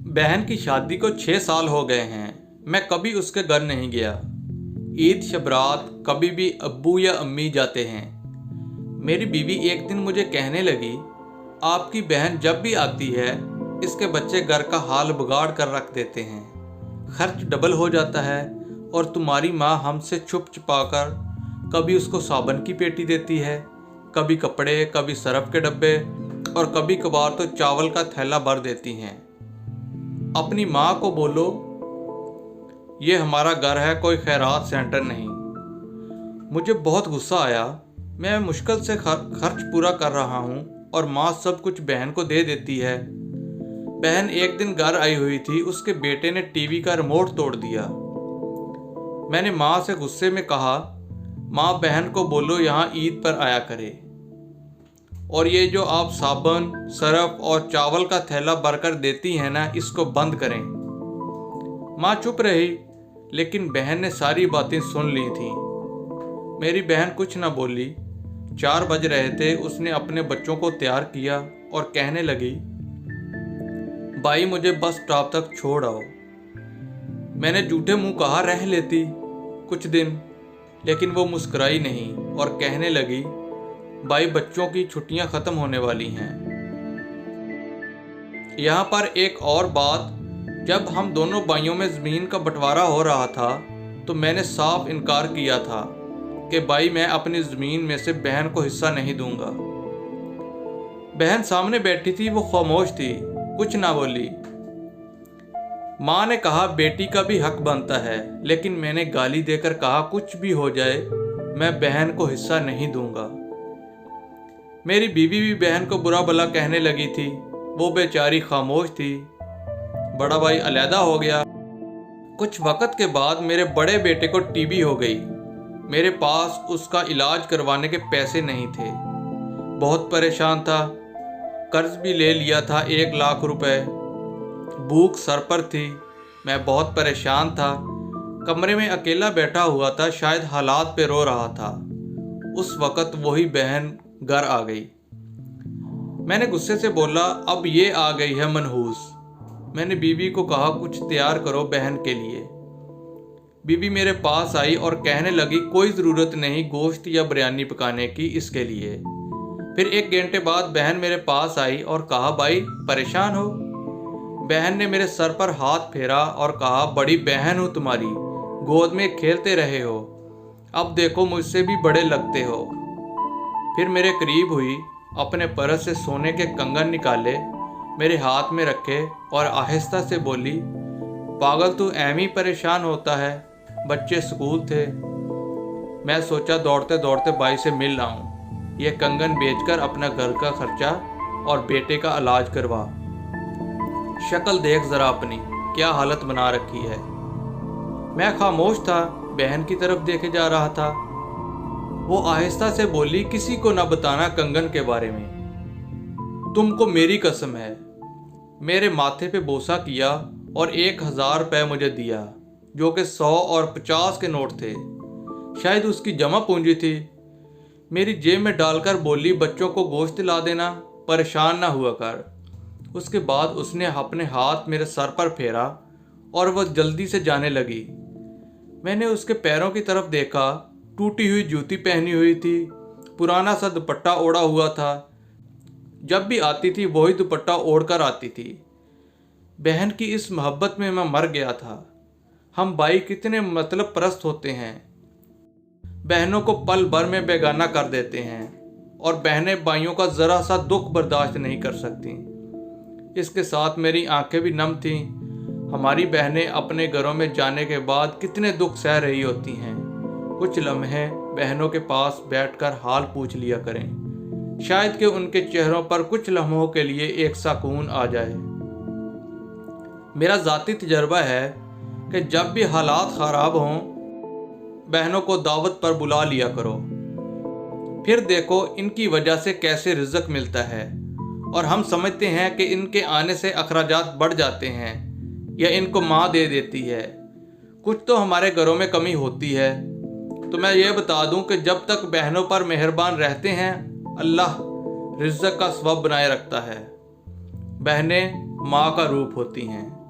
बहन की शादी को 6 साल हो गए हैं। मैं कभी उसके घर नहीं गया। ईद शबरात कभी भी अब्बू या अम्मी जाते हैं। मेरी बीवी एक दिन मुझे कहने लगी, आपकी बहन जब भी आती है इसके बच्चे घर का हाल बिगाड़ कर रख देते हैं, खर्च डबल हो जाता है और तुम्हारी माँ हमसे छुप छुपा कर कभी उसको साबुन की पेटी देती है, कभी कपड़े, कभी सरफ के डब्बे और कभी कभार तो चावल का थैला भर देती हैं। अपनी माँ को बोलो ये हमारा घर है, कोई खैरात सेंटर नहीं। मुझे बहुत गुस्सा आया। मैं मुश्किल से खर्च पूरा कर रहा हूँ और माँ सब कुछ बहन को दे देती है। बहन एक दिन घर आई हुई थी, उसके बेटे ने टीवी का रिमोट तोड़ दिया। मैंने माँ से गुस्से में कहा, माँ बहन को बोलो यहाँ ईद पर आया करे और ये जो आप साबुन, सरफ और चावल का थैला भरकर देती हैं ना, इसको बंद करें। माँ चुप रही, लेकिन बहन ने सारी बातें सुन ली थीं। मेरी बहन कुछ न बोली। 4 बज रहे थे। उसने अपने बच्चों को तैयार किया और कहने लगी, भाई मुझे बस स्टॉप तक छोड़ आओ। मैंने झूठे मुंह कहा रह लेती कुछ दिन, लेकिन वो मुस्कुराई नहीं और कहने लगी, भाई बच्चों की छुट्टियां खत्म होने वाली हैं। यहाँ पर एक और बात, जब हम दोनों भाइयों में ज़मीन का बंटवारा हो रहा था तो मैंने साफ इनकार किया था कि भाई मैं अपनी ज़मीन में से बहन को हिस्सा नहीं दूंगा। बहन सामने बैठी थी, वो खामोश थी, कुछ ना बोली। माँ ने कहा बेटी का भी हक बनता है, लेकिन मैंने गाली देकर कहा कुछ भी हो जाए मैं बहन को हिस्सा नहीं दूंगा। मेरी बीवी भी बहन को बुरा भला कहने लगी थी, वो बेचारी खामोश थी। बड़ा भाई अलहदा हो गया। कुछ वक्त के बाद मेरे बड़े बेटे को टीबी हो गई। मेरे पास उसका इलाज करवाने के पैसे नहीं थे। बहुत परेशान था, कर्ज भी ले लिया था 1 लाख रुपए। भूख सर पर थी, मैं बहुत परेशान था। कमरे में अकेला बैठा हुआ था, शायद हालात पे रो रहा था। उस वक़्त वही बहन घर आ गई। मैंने गुस्से से बोला, अब ये आ गई है मनहूस। मैंने बीवी को कहा कुछ तैयार करो बहन के लिए। बीवी मेरे पास आई और कहने लगी, कोई ज़रूरत नहीं गोश्त या बिरयानी पकाने की इसके लिए। फिर 1 घंटे बाद बहन मेरे पास आई और कहा, भाई परेशान हो? बहन ने मेरे सर पर हाथ फेरा और कहा, बड़ी बहन हूँ तुम्हारी, गोद में खेलते रहे हो, अब देखो मुझसे भी बड़े लगते हो। फिर मेरे करीब हुई, अपने पर्स से सोने के कंगन निकाले, मेरे हाथ में रखे और आहिस्ता से बोली, पागल तू ऐम ही परेशान होता है, बच्चे स्कूल थे। मैं सोचा दौड़ते दौड़ते भाई से मिल आऊं, ये कंगन बेचकर अपना घर का खर्चा और बेटे का इलाज करवा। शक्ल देख जरा अपनी, क्या हालत बना रखी है। मैं खामोश था, बहन की तरफ देखे जा रहा था। वो आहिस्ता से बोली, किसी को ना बताना कंगन के बारे में, तुमको मेरी कसम है। मेरे माथे पे बोसा किया और 1000 रुपये मुझे दिया, जो कि 100 और 50 के नोट थे, शायद उसकी जमा पूंजी थी। मेरी जेब में डालकर बोली, बच्चों को गोश्त ला देना, परेशान ना हुआ कर। उसके बाद उसने अपने हाथ मेरे सर पर फेरा और वह जल्दी से जाने लगी। मैंने उसके पैरों की तरफ देखा, टूटी हुई जूती पहनी हुई थी, पुराना सा दुपट्टा ओढ़ा हुआ था। जब भी आती थी वही दुपट्टा ओढ़कर आती थी। बहन की इस मोहब्बत में मैं मर गया था। हम भाई कितने मतलब परस्त होते हैं, बहनों को पल भर में बेगाना कर देते हैं और बहनें भाइयों का ज़रा सा दुख बर्दाश्त नहीं कर सकती। इसके साथ मेरी आंखें भी नम थीं। हमारी बहनें अपने घरों में जाने के बाद कितने दुख सह रही होती हैं। कुछ लम्हे बहनों के पास बैठकर हाल पूछ लिया करें, शायद कि उनके चेहरों पर कुछ लम्हों के लिए एक सुकून आ जाए। मेरा ज़ाती तजर्बा है कि जब भी हालात ख़राब हों, बहनों को दावत पर बुला लिया करो, फिर देखो इनकी वजह से कैसे रिज़्क मिलता है। और हम समझते हैं कि इनके आने से अखराजात बढ़ जाते हैं या इनको माँ दे देती है। कुछ तो हमारे घरों में कमी होती है। तो मैं ये बता दूं कि जब तक बहनों पर मेहरबान रहते हैं, अल्लाह रिज़्क़ का सबब बनाए रखता है। बहनें ماں کا روپ ہوتی ہیں۔